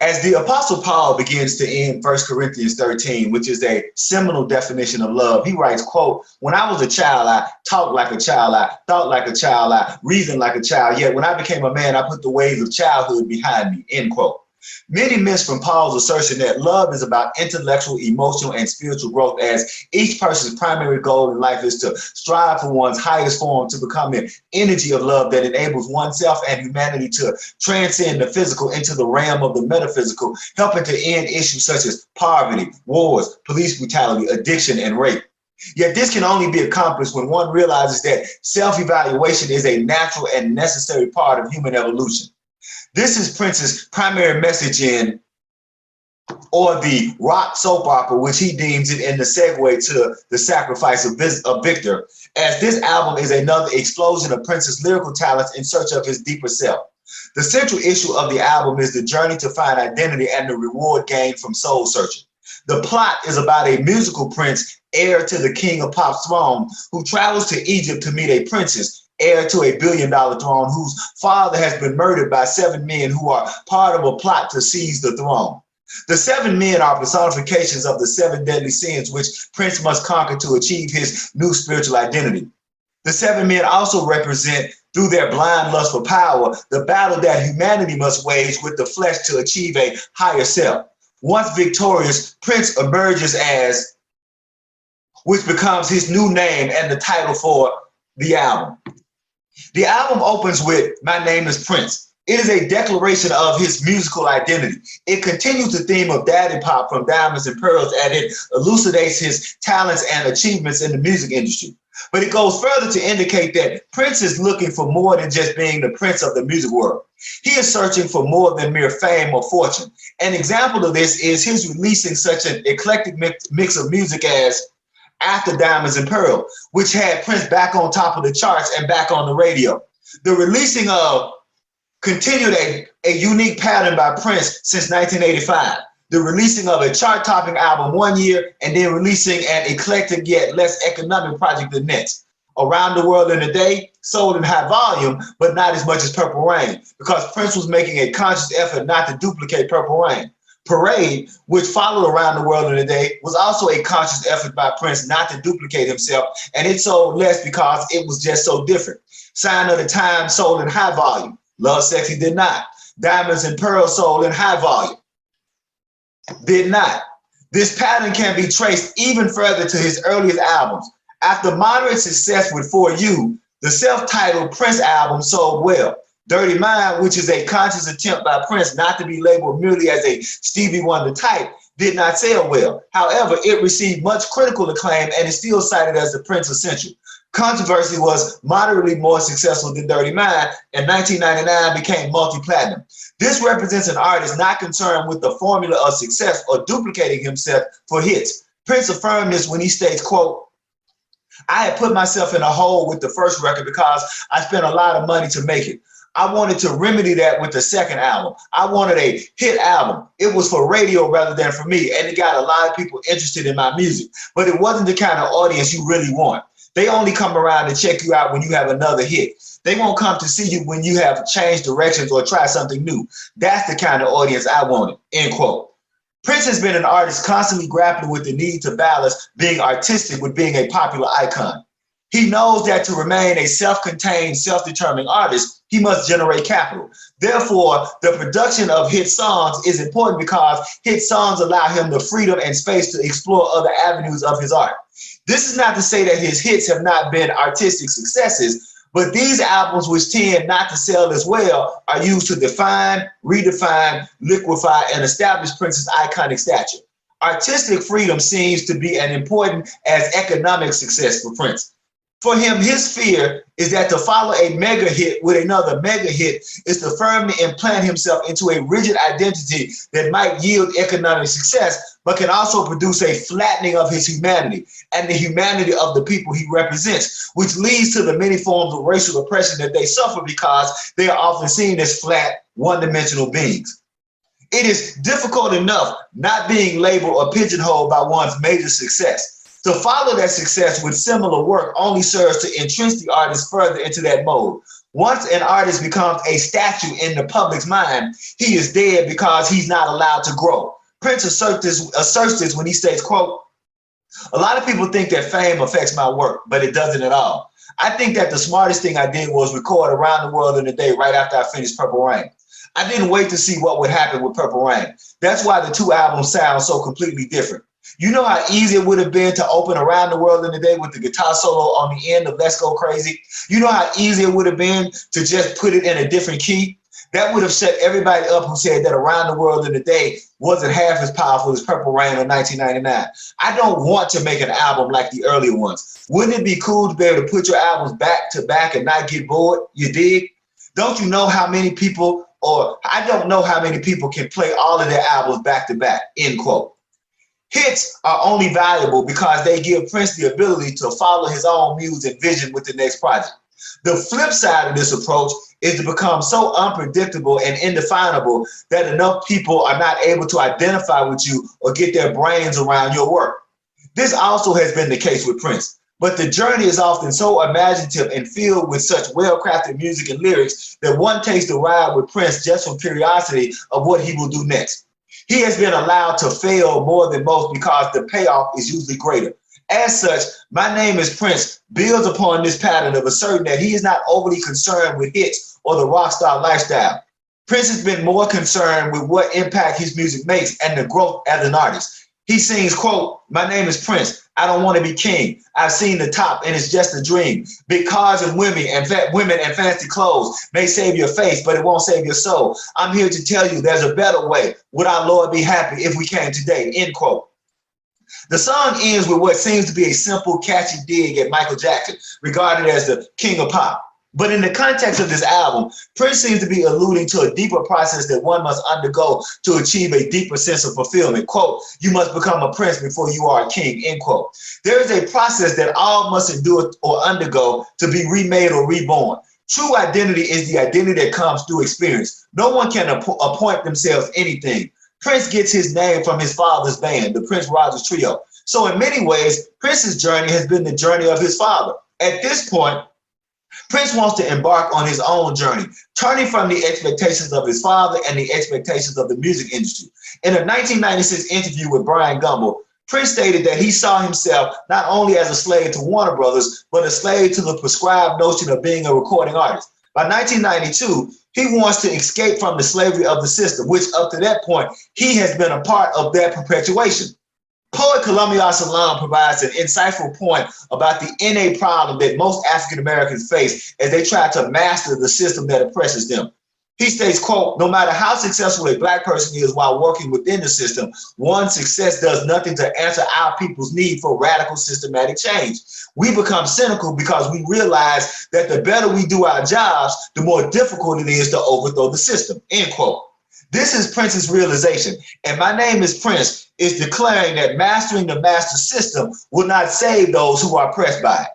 As the Apostle Paul begins to end 1 Corinthians 13, which is a seminal definition of love, he writes, quote, "When I was a child, I talked like a child, I thought like a child, I reasoned like a child, yet when I became a man, I put the ways of childhood behind me," end quote. Many miss from Paul's assertion that love is about intellectual, emotional, and spiritual growth, as each person's primary goal in life is to strive for one's highest form, to become an energy of love that enables oneself and humanity to transcend the physical into the realm of the metaphysical, helping to end issues such as poverty, wars, police brutality, addiction, and rape. Yet this can only be accomplished when one realizes that self-evaluation is a natural and necessary part of human evolution. This is Prince's primary message in, or the rock soap opera, which he deems it, in the segue to The Sacrifice of Victor, as this album is another explosion of Prince's lyrical talents in search of his deeper self. The central issue of the album is the journey to find identity and the reward gained from soul searching. The plot is about a musical prince, heir to the king of pop's throne, who travels to Egypt to meet a princess, heir to $1 billion throne, whose father has been murdered by 7 men who are part of a plot to seize the throne. The 7 men are personifications of the 7 deadly sins which Prince must conquer to achieve his new spiritual identity. The 7 men also represent, through their blind lust for power, the battle that humanity must wage with the flesh to achieve a higher self. Once victorious, Prince emerges as, which becomes his new name and the title for the album. The album opens with "My Name is Prince." It is a declaration of his musical identity. It continues the theme of Daddy Pop from Diamonds and Pearls, and it elucidates his talents and achievements in the music industry. But it goes further to indicate that Prince is looking for more than just being the prince of the music world. He is searching for more than mere fame or fortune. An example of this is his releasing such an eclectic mix of music as After Diamonds and Pearl, which had Prince back on top of the charts and back on the radio. The releasing of continued a unique pattern by Prince since 1985. The releasing of a chart-topping album one year and then releasing an eclectic yet less economic project the next. Around the World in a Day sold in high volume, but not as much as Purple Rain, because Prince was making a conscious effort not to duplicate Purple Rain. Parade, which followed Around the World in a Day, was also a conscious effort by Prince not to duplicate himself, and it sold less because it was just so different. Sign of the Times sold in high volume. Love Sexy did not. Diamonds and Pearls sold in high volume. Did not. This pattern can be traced even further to his earliest albums. After moderate success with For You, the self-titled Prince album sold well. Dirty Mind, which is a conscious attempt by Prince not to be labeled merely as a Stevie Wonder type, did not sell well. However, it received much critical acclaim and is still cited as the Prince Essential. Controversy was moderately more successful than Dirty Mind, and 1999 became multi-platinum. This represents an artist not concerned with the formula of success or duplicating himself for hits. Prince affirmed this when he states, quote, "I had put myself in a hole with the first record because I spent a lot of money to make it. I wanted to remedy that with the second album. I wanted a hit album. It was for radio rather than for me, and it got a lot of people interested in my music, but it wasn't the kind of audience you really want. They only come around to check you out when you have another hit. They won't come to see you when you have changed directions or try something new. That's the kind of audience I wanted," end quote. Prince has been an artist constantly grappling with the need to balance being artistic with being a popular icon. He knows that to remain a self-contained, self-determining artist, he must generate capital. Therefore, the production of hit songs is important because hit songs allow him the freedom and space to explore other avenues of his art. This is not to say that his hits have not been artistic successes, but these albums, which tend not to sell as well, are used to define, redefine, liquefy, and establish Prince's iconic stature. Artistic freedom seems to be as important as economic success for Prince. For him, his fear is that to follow a mega hit with another mega hit is to firmly implant himself into a rigid identity that might yield economic success, but can also produce a flattening of his humanity and the humanity of the people he represents, which leads to the many forms of racial oppression that they suffer because they are often seen as flat, one-dimensional beings. It is difficult enough not being labeled or pigeonholed by one's major success. To follow that success with similar work only serves to entrench the artist further into that mode. Once an artist becomes a statue in the public's mind, he is dead because he's not allowed to grow. Prince asserts this when he states, quote, "A lot of people think that fame affects my work, but it doesn't at all. I think that the smartest thing I did was record Around the World in a Day right after I finished Purple Rain. I didn't wait to see what would happen with Purple Rain. That's why the two albums sound so completely different. You know how easy it would have been to open Around the World in a Day with the guitar solo on the end of Let's Go Crazy? You know how easy it would have been to just put it in a different key? That would have shut everybody up who said that Around the World in a Day wasn't half as powerful as Purple Rain in 1999. I don't want to make an album like the earlier ones. Wouldn't it be cool to be able to put your albums back to back and not get bored? You dig? Don't you know how many people, or I don't know how many people can play all of their albums back to back," end quote. Hits are only valuable because they give Prince the ability to follow his own muse and vision with the next project. The flip side of this approach is to become so unpredictable and indefinable that enough people are not able to identify with you or get their brains around your work. This also has been the case with Prince, but the journey is often so imaginative and filled with such well-crafted music and lyrics that one takes the ride with Prince just from curiosity of what he will do next. He has been allowed to fail more than most because the payoff is usually greater. As such, My Name is Prince builds upon this pattern of asserting that he is not overly concerned with hits or the rock star lifestyle. Prince has been more concerned with what impact his music makes and the growth as an artist. He sings, quote, "My name is Prince. I don't want to be king. I've seen the top and it's just a dream. Big cars and women and fancy clothes may save your face, but it won't save your soul. I'm here to tell you there's a better way. Would our Lord be happy if we came today?" End quote. The song ends with what seems to be a simple, catchy dig at Michael Jackson, regarded as the king of pop. But in the context of this album, Prince seems to be alluding to a deeper process that one must undergo to achieve a deeper sense of fulfillment. Quote, "You must become a prince before you are a king," end quote. There is a process that all must endure or undergo to be remade or reborn. True identity is the identity that comes through experience. No one can appoint themselves anything. Prince gets his name from his father's band, the Prince Rogers Trio. So in many ways, Prince's journey has been the journey of his father. At this point, Prince wants to embark on his own journey, turning from the expectations of his father and the expectations of the music industry. In a 1996 interview with Brian Gumbel, Prince stated that he saw himself not only as a slave to Warner Brothers, but a slave to the prescribed notion of being a recording artist. By 1992, he wants to escape from the slavery of the system, which up to that point, he has been a part of that perpetuation. Poet Columbia Salam provides an insightful point about the innate problem that most African Americans face as they try to master the system that oppresses them. He states, quote, "No matter how successful a Black person is while working within the system, one's success does nothing to answer our people's need for radical systematic change. We become cynical because we realize that the better we do our jobs, the more difficult it is to overthrow the system," end quote. This is Prince's realization, and My Name is Prince is declaring that mastering the master system will not save those who are oppressed by it.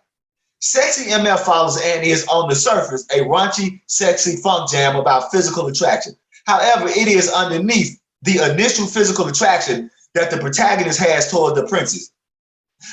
Sexy MF follows and is on the surface a raunchy, sexy funk jam about physical attraction. However, it is underneath the initial physical attraction that the protagonist has toward the princess.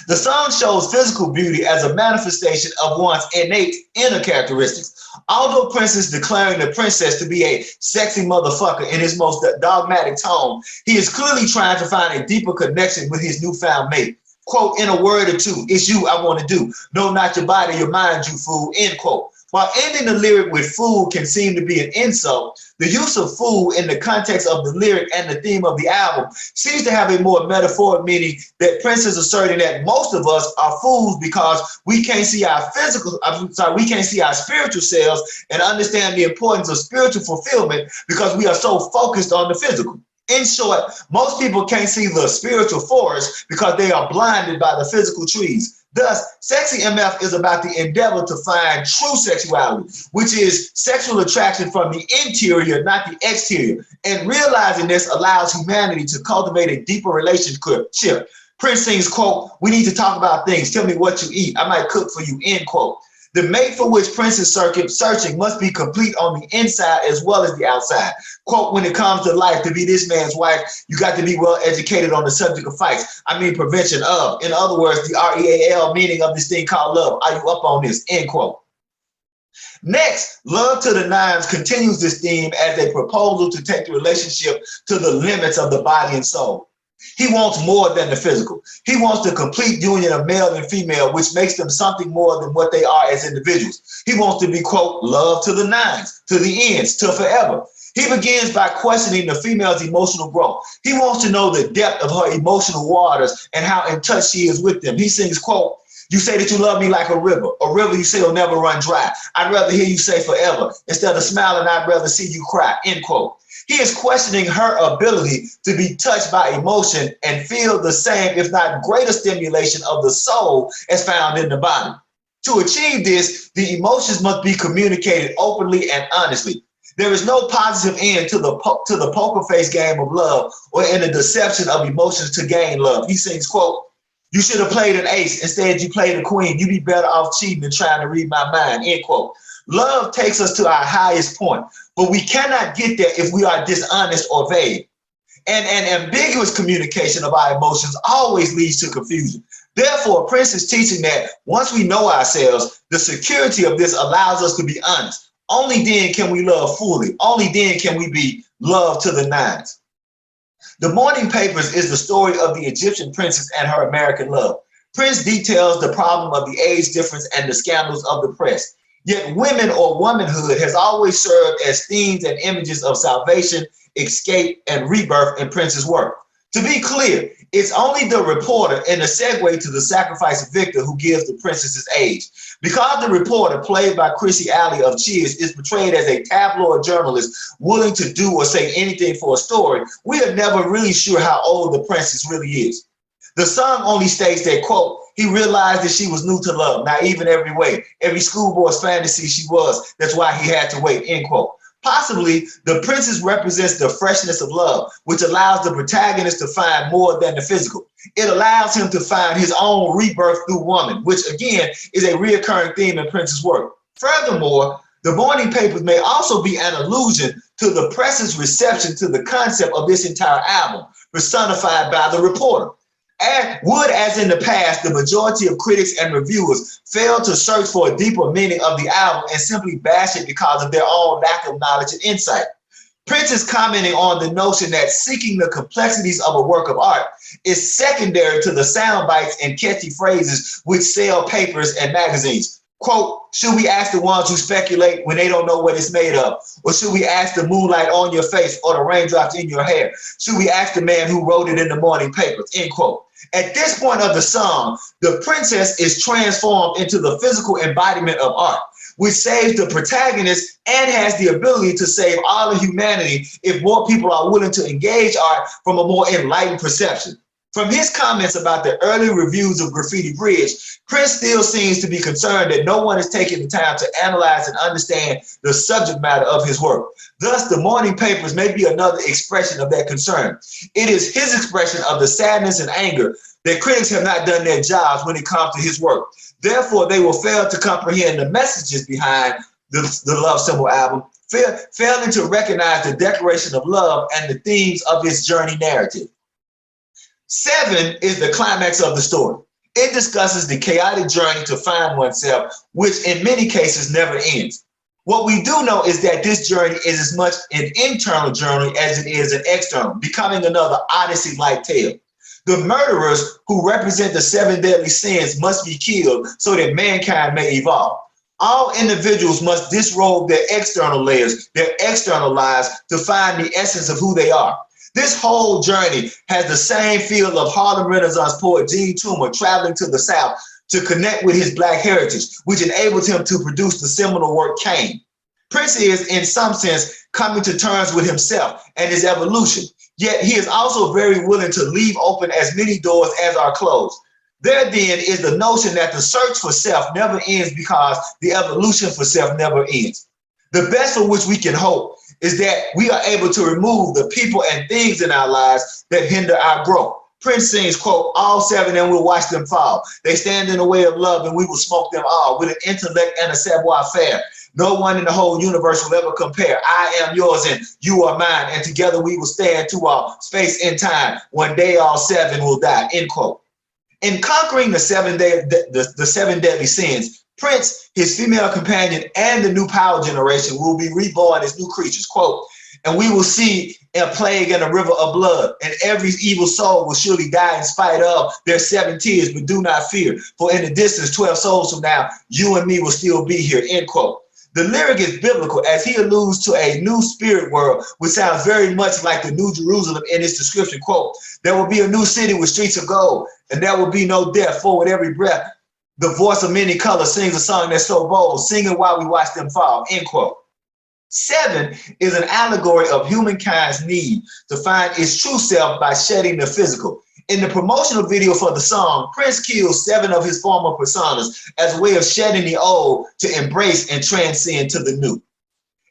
The song shows physical beauty as a manifestation of one's innate inner characteristics. Although Prince is declaring the princess to be a sexy motherfucker in his most dogmatic tone, he is clearly trying to find a deeper connection with his newfound mate. Quote, "In a word or two, it's you I want to do. No, not your body, your mind, you fool," end quote. While ending the lyric with fool can seem to be an insult, the use of fool in the context of the lyric and the theme of the album seems to have a more metaphoric meaning that Prince is asserting that most of us are fools because we can't see our spiritual selves and understand the importance of spiritual fulfillment because we are so focused on the physical. In short, most people can't see the spiritual forest because they are blinded by the physical trees. Thus, Sexy MF is about the endeavor to find true sexuality, which is sexual attraction from the interior, not the exterior. And realizing this allows humanity to cultivate a deeper relationship. Prince sings, quote, "We need to talk about things. Tell me what you eat. I might cook for you," end quote. The mate for which Prince is searching must be complete on the inside as well as the outside. Quote, "When it comes to life, to be this man's wife, you got to be well educated on the subject of fights. I mean prevention of. In other words, the REAL meaning of this thing called love. Are you up on this?" End quote. Next, Love to the Nines continues this theme as a proposal to take the relationship to the limits of the body and soul. He wants more than the physical. He wants the complete union of male and female, which makes them something more than what they are as individuals. He wants to be, quote, love to the nines, to the ends, to forever. He begins by questioning the female's emotional growth. He wants to know the depth of her emotional waters and how in touch she is with them. He sings, quote, you say that you love me like a river you say will never run dry. I'd rather hear you say forever. Instead of smiling, I'd rather see you cry, end quote. He is questioning her ability to be touched by emotion and feel the same, if not greater stimulation of the soul as found in the body. To achieve this, the emotions must be communicated openly and honestly. There is no positive end to the poker face game of love or in the deception of emotions to gain love. He sings, quote, you should have played an ace. Instead, you played a queen. You'd be better off cheating than trying to read my mind, end quote. Love takes us to our highest point, but we cannot get there if we are dishonest or vague. And ambiguous communication of our emotions always leads to confusion. Therefore, Prince is teaching that once we know ourselves, the security of this allows us to be honest. Only then can we love fully. Only then can we be loved to the nines. The Morning Papers is the story of the Egyptian princess and her American love. Prince details the problem of the age difference and the scandals of the press. Yet women or womanhood has always served as themes and images of salvation, escape, and rebirth in Prince's work. To be clear, it's only the reporter in the segue to the sacrifice of Victor who gives the princess's age. Because the reporter, played by Chrissy Alley of Cheers, is portrayed as a tabloid journalist willing to do or say anything for a story, we are never really sure how old the princess really is. The song only states that, quote, he realized that she was new to love, naive in every way, every schoolboy's fantasy she was, that's why he had to wait, end quote. Possibly, the princess represents the freshness of love, which allows the protagonist to find more than the physical. It allows him to find his own rebirth through woman, which again is a reoccurring theme in Prince's work. Furthermore, the Morning Papers may also be an allusion to the press's reception to the concept of this entire album, personified by the reporter. As in the past, the majority of critics and reviewers failed to search for a deeper meaning of the album and simply bash it because of their own lack of knowledge and insight. Prince is commenting on the notion that seeking the complexities of a work of art is secondary to the sound bites and catchy phrases which sell papers and magazines. Quote, should we ask the ones who speculate when they don't know what it's made of? Or should we ask the moonlight on your face or the raindrops in your hair? Should we ask the man who wrote it in the morning papers, end quote. At this point of the song, the princess is transformed into the physical embodiment of art, which saves the protagonist and has the ability to save all of humanity if more people are willing to engage art from a more enlightened perception. From his comments about the early reviews of Graffiti Bridge, Prince still seems to be concerned that no one is taking the time to analyze and understand the subject matter of his work. Thus, the Morning Papers may be another expression of that concern. It is his expression of the sadness and anger that critics have not done their jobs when it comes to his work. Therefore, they will fail to comprehend the messages behind the Love Symbol album, failing to recognize the declaration of love and the themes of its journey narrative. 7 is the climax of the story. It discusses the chaotic journey to find oneself, which in many cases never ends. What we do know is that this journey is as much an internal journey as it is an external, becoming another Odyssey-like tale. The murderers who represent the 7 deadly sins must be killed so that mankind may evolve. All individuals must disrobe their external layers, their external lives, to find the essence of who they are. This whole journey has the same feel of Harlem Renaissance poet Gene Toomer traveling to the South to connect with his Black heritage, which enabled him to produce the seminal work Cain. Prince is, in some sense, coming to terms with himself and his evolution, yet he is also very willing to leave open as many doors as are closed. There then is the notion that the search for self never ends because the evolution for self never ends. The best for which we can hope is that we are able to remove the people and things in our lives that hinder our growth. Prince sings, quote, all 7 and we'll watch them fall. They stand in the way of love and we will smoke them all with an intellect and a savoir-faire. No one in the whole universe will ever compare. I am yours and you are mine, and together we will stand to all space and time. One day all 7 will die, end quote. In conquering the 7 deadly sins, Prince, his female companion, and the new power generation will be reborn as new creatures. Quote, and we will see a plague and a river of blood, and every evil soul will surely die in spite of their 7 tears, but do not fear, for in the distance, 12 souls from now, you and me will still be here, end quote. The lyric is biblical as he alludes to a new spirit world, which sounds very much like the New Jerusalem in its description. Quote, there will be a new city with streets of gold, and there will be no death, for with every breath, the voice of many colors sings a song that's so bold, singing while we watch them fall, end quote. 7 is an allegory of humankind's need to find its true self by shedding the physical. In the promotional video for the song, Prince kills 7 of his former personas as a way of shedding the old to embrace and transcend to the new.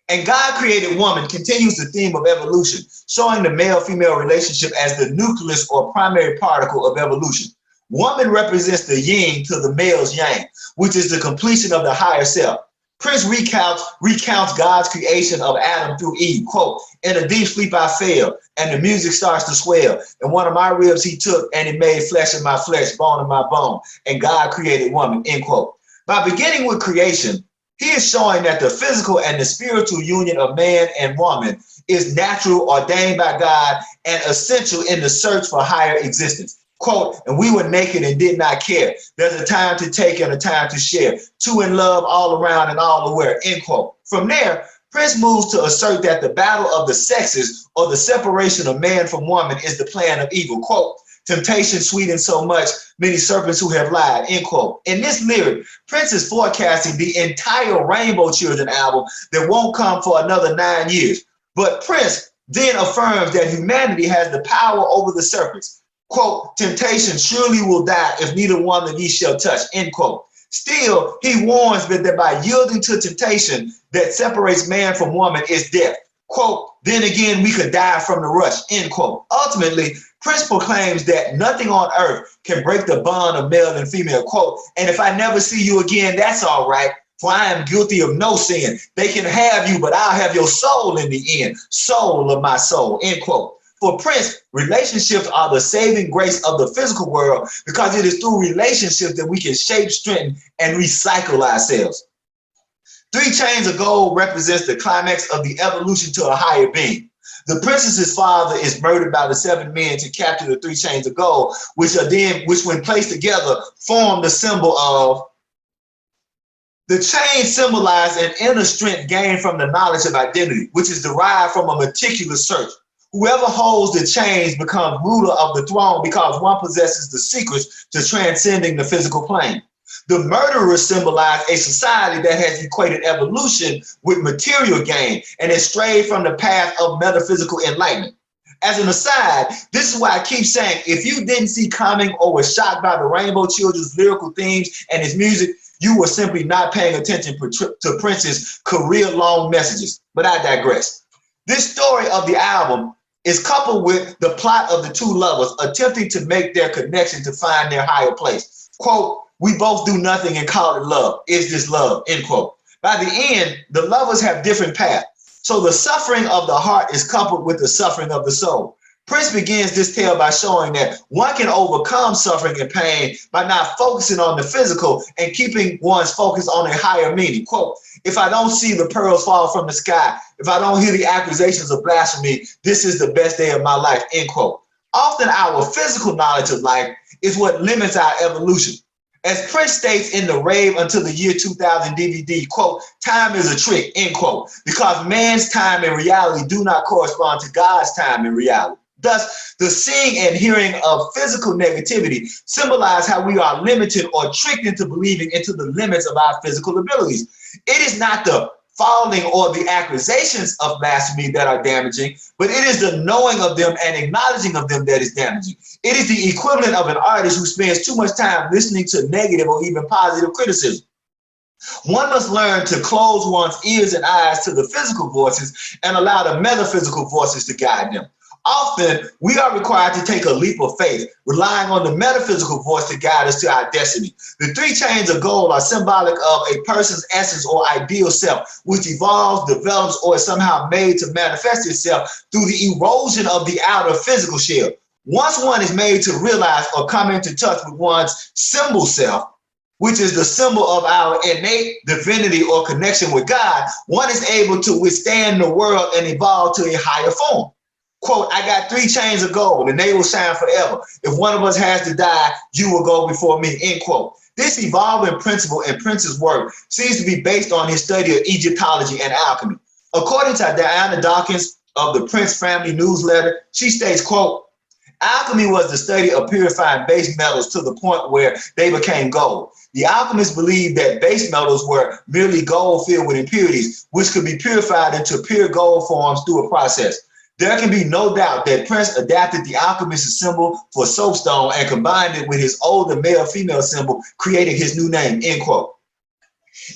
And God created woman continues the theme of evolution, showing the male-female relationship as the nucleus or primary particle of evolution. Woman represents the yin to the male's yang, which is the completion of the higher self. Prince recounts God's creation of Adam through Eve. Quote, in a deep sleep I fell, and the music starts to swell. And one of my ribs he took, and it made flesh of my flesh, bone of my bone. And God created woman, end quote. By beginning with creation, he is showing that the physical and the spiritual union of man and woman is natural, ordained by God, and essential in the search for higher existence. Quote, and we were naked and did not care. There's a time to take and a time to share. 2 in love all around and all aware, end quote. From there, Prince moves to assert that the battle of the sexes or the separation of man from woman is the plan of evil. Quote, temptation sweetened so much, many serpents who have lied, end quote. In this lyric, Prince is forecasting the entire Rainbow Children album that won't come for another 9 years. But Prince then affirms that humanity has the power over the serpents. Quote, temptation surely will die if neither one of ye shall touch, end quote. Still, he warns that by yielding to temptation that separates man from woman is death. Quote, then again, we could die from the rush, end quote. Ultimately, Prince proclaims that nothing on earth can break the bond of male and female, quote, and if I never see you again, that's all right, for I am guilty of no sin. They can have you, but I'll have your soul in the end, soul of my soul, end quote. For Prince, relationships are the saving grace of the physical world because it is through relationships that we can shape, strengthen, and recycle ourselves. 3 chains of gold represents the climax of the evolution to a higher being. The princess's father is murdered by the 7 men to capture the 3 chains of gold, which when placed together, form the symbol of the chains symbolize an inner strength gained from the knowledge of identity, which is derived from a meticulous search. Whoever holds the chains becomes ruler of the throne because one possesses the secrets to transcending the physical plane. The murderers symbolize a society that has equated evolution with material gain and has strayed from the path of metaphysical enlightenment. As an aside, this is why I keep saying, if you didn't see coming or were shocked by the Rainbow Children's lyrical themes and his music, you were simply not paying attention to Prince's career-long messages. But I digress. This story of the album is coupled with the plot of the 2 lovers attempting to make their connection to find their higher place. Quote, we both do nothing and call it love. Is this love? End quote. By the end, the lovers have different paths. So the suffering of the heart is coupled with the suffering of the soul. Prince begins this tale by showing that one can overcome suffering and pain by not focusing on the physical and keeping one's focus on a higher meaning. Quote, if I don't see the pearls fall from the sky, if I don't hear the accusations of blasphemy, this is the best day of my life, end quote. Often our physical knowledge of life is what limits our evolution. As Prince states in the Rave Until the Year 2000 DVD, quote, time is a trick, end quote, because man's time and reality do not correspond to God's time and reality. Thus, the seeing and hearing of physical negativity symbolize how we are limited or tricked into believing into the limits of our physical abilities. It is not the falling or the accusations of blasphemy that are damaging, but it is the knowing of them and acknowledging of them that is damaging. It is the equivalent of an artist who spends too much time listening to negative or even positive criticism. One must learn to close one's ears and eyes to the physical voices and allow the metaphysical voices to guide them. Often, we are required to take a leap of faith, relying on the metaphysical voice to guide us to our destiny. The 3 chains of gold are symbolic of a person's essence or ideal self, which evolves, develops, or is somehow made to manifest itself through the erosion of the outer physical shell. Once one is made to realize or come into touch with one's symbol self, which is the symbol of our innate divinity or connection with God, one is able to withstand the world and evolve to a higher form. Quote, I got 3 chains of gold and they will shine forever. If one of us has to die, you will go before me, end quote. This evolving principle in Prince's work seems to be based on his study of Egyptology and alchemy. According to Diana Dawkins of the Prince Family Newsletter, she states, quote, alchemy was the study of purifying base metals to the point where they became gold. The alchemists believed that base metals were merely gold filled with impurities, which could be purified into pure gold forms through a process. There can be no doubt that Prince adapted the alchemist's symbol for soapstone and combined it with his older male-female symbol, creating his new name, end quote.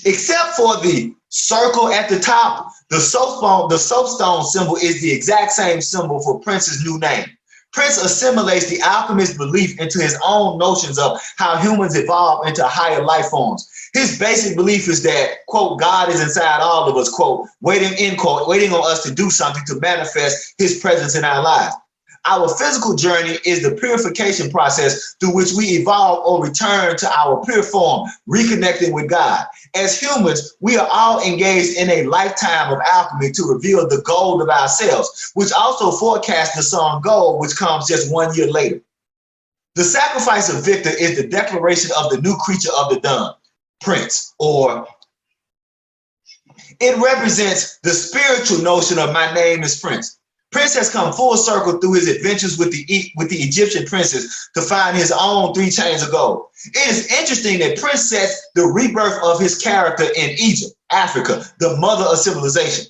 Except for the circle at the top, the soapstone symbol is the exact same symbol for Prince's new name. Prince assimilates the alchemist's belief into his own notions of how humans evolve into higher life forms. His basic belief is that, quote, God is inside all of us, quote, end quote, waiting on us to do something to manifest his presence in our lives. Our physical journey is the purification process through which we evolve or return to our pure form, reconnecting with God. As humans, we are all engaged in a lifetime of alchemy to reveal the gold of ourselves, which also forecasts the song Gold, which comes just 1 year later. The sacrifice of Victor is the declaration of the new creature of the dawn, Prince, or it represents the spiritual notion of my name is Prince. Prince has come full circle through his adventures with the Egyptian princes to find his own 3 chains of gold. It is interesting that Prince sets the rebirth of his character in Egypt, Africa, the mother of civilization.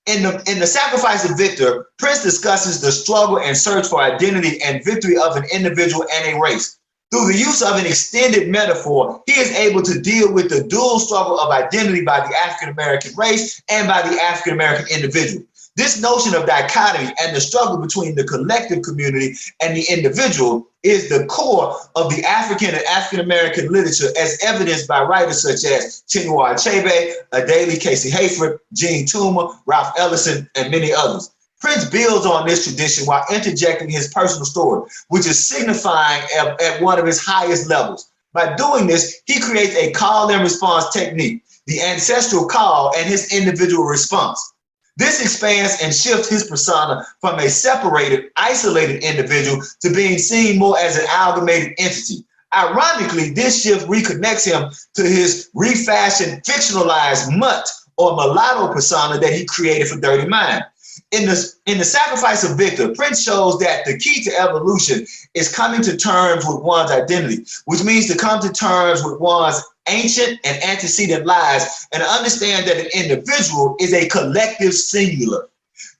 In the sacrifice of Victor, Prince discusses the struggle and search for identity and victory of an individual and a race. Through the use of an extended metaphor, he is able to deal with the dual struggle of identity by the African-American race and by the African-American individual. This notion of dichotomy and the struggle between the collective community and the individual is the core of the African and African-American literature, as evidenced by writers such as Chinua Achebe, Adele Casey Hayford, Jean Toomer, Ralph Ellison, and many others. Prince builds on this tradition while interjecting his personal story, which is signifying at one of his highest levels. By doing this, he creates a call and response technique, the ancestral call and his individual response. This expands and shifts his persona from a separated, isolated individual to being seen more as an amalgamated entity. Ironically, this shift reconnects him to his refashioned, fictionalized mutt or mulatto persona that he created for Dirty Mind. In the sacrifice of Victor, Prince shows that the key to evolution is coming to terms with one's identity, which means to come to terms with one's ancient and antecedent lives and understand that an individual is a collective singular.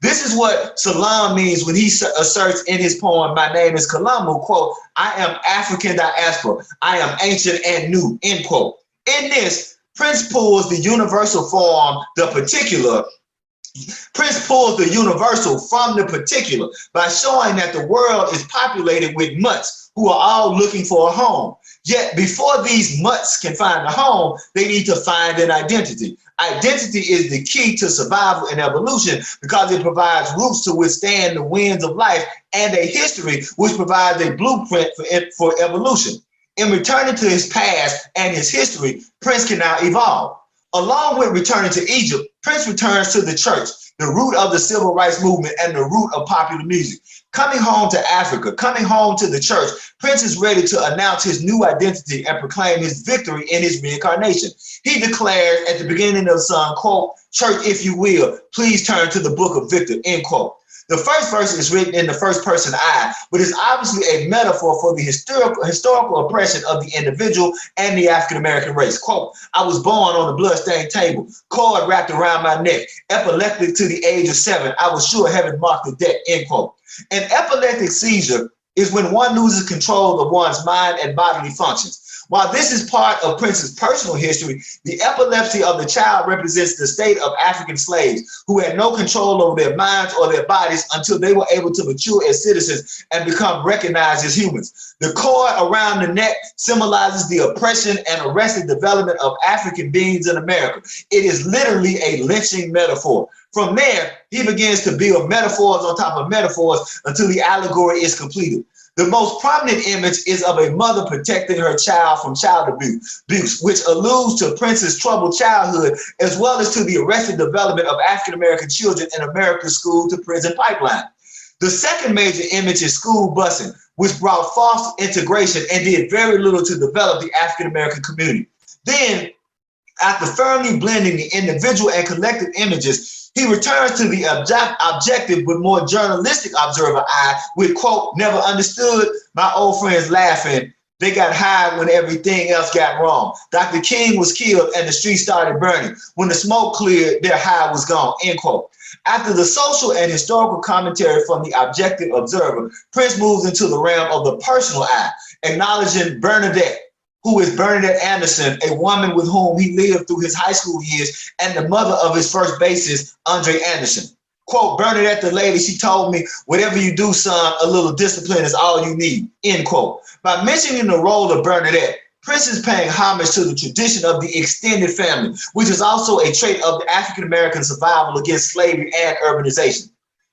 This is what Salam means when he asserts in his poem, My Name is Columbo, quote, I am African diaspora, I am ancient and new, end quote. In this, Prince pulls the universal from the particular from the particular by showing that the world is populated with mutts who are all looking for a home. Yet before these mutts can find a home, they need to find an identity. Identity is the key to survival and evolution because it provides roots to withstand the winds of life and a history which provides a blueprint for evolution. In returning to his past and his history, Prince can now evolve. Along with returning to Egypt, Prince returns to the church, the root of the civil rights movement and the root of popular music. Coming home to Africa, coming home to the church, Prince is ready to announce his new identity and proclaim his victory in his reincarnation. He declares at the beginning of the song, quote, church, if you will, please turn to the book of Victor, end quote. The first verse is written in the first person I, but is obviously a metaphor for the historical oppression of the individual and the African-American race. Quote, I was born on a bloodstained table, cord wrapped around my neck, epileptic to the age of 7. I was sure heaven marked the deck, end quote. An epileptic seizure is when one loses control of one's mind and bodily functions. While this is part of Prince's personal history, the epilepsy of the child represents the state of African slaves who had no control over their minds or their bodies until they were able to mature as citizens and become recognized as humans. The cord around the neck symbolizes the oppression and arrested development of African beings in America. It is literally a lynching metaphor. From there, he begins to build metaphors on top of metaphors until the allegory is completed. The most prominent image is of a mother protecting her child from child abuse, which alludes to Prince's troubled childhood, as well as to the arrested development of African-American children in America's school to prison pipeline. The second major image is school busing, which brought false integration and did very little to develop the African-American community. Then, after firmly blending the individual and collective images, he returns to the objective but more journalistic observer eye with, quote, never understood, my old friends laughing, they got high when everything else got wrong. Dr. King was killed and the street started burning. When the smoke cleared, their high was gone, end quote. After the social and historical commentary from the objective observer, Prince moves into the realm of the personal eye, acknowledging Bernadette, who is Bernadette Anderson, a woman with whom he lived through his high school years, and the mother of his first bassist, Andre Anderson. Quote, Bernadette the lady, she told me, whatever you do, son, a little discipline is all you need, end quote. By mentioning the role of Bernadette, Prince is paying homage to the tradition of the extended family, which is also a trait of the African-American survival against slavery and urbanization.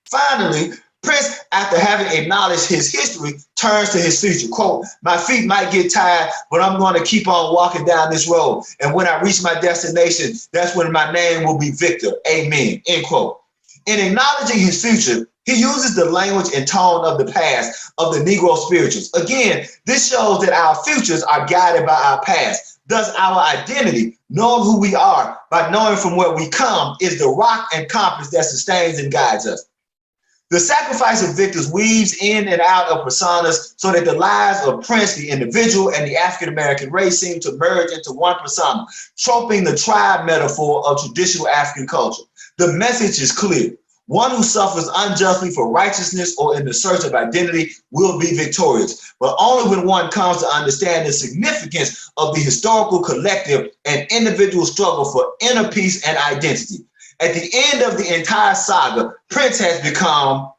Finally, Prince, after having acknowledged his history, turns to his future. Quote, my feet might get tired, but I'm going to keep on walking down this road. And when I reach my destination, that's when my name will be Victor. Amen. End quote. In acknowledging his future, he uses the language and tone of the past of the Negro spirituals. Again, this shows that our futures are guided by our past. Thus, our identity, knowing who we are by knowing from where we come, is the rock and compass that sustains and guides us. The Sacrifice of Victors weaves in and out of personas so that the lives of Prince, the individual, and the African-American race seem to merge into one persona, troping the tribe metaphor of traditional African culture. The message is clear. One who suffers unjustly for righteousness or in the search of identity will be victorious, but only when one comes to understand the significance of the historical, collective, and individual struggle for inner peace and identity. At the end of the entire saga, Prince has become,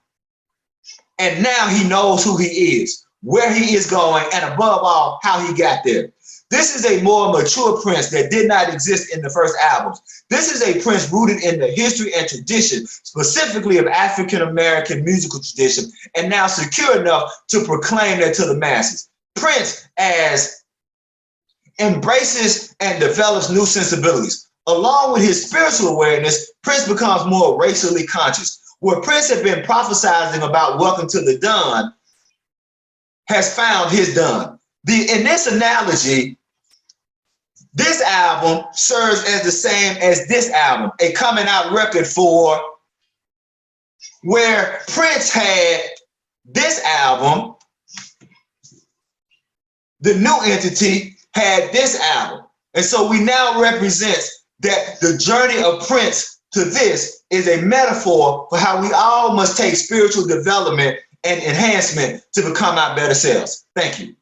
and now he knows who he is, where he is going, and above all, how he got there. This is a more mature Prince that did not exist in the first albums. This is a Prince rooted in the history and tradition, specifically of African-American musical tradition, and now secure enough to proclaim that to the masses. Prince as embraces and develops new sensibilities. Along with his spiritual awareness, Prince becomes more racially conscious. Where Prince had been prophesizing about Welcome to the Dawn, has found his done. In this analogy, this album serves as the same as this album, a coming out record for where Prince had this album, the new entity had this album. And so we now represent that the journey of Prince to this is a metaphor for how we all must take spiritual development and enhancement to become our better selves. Thank you.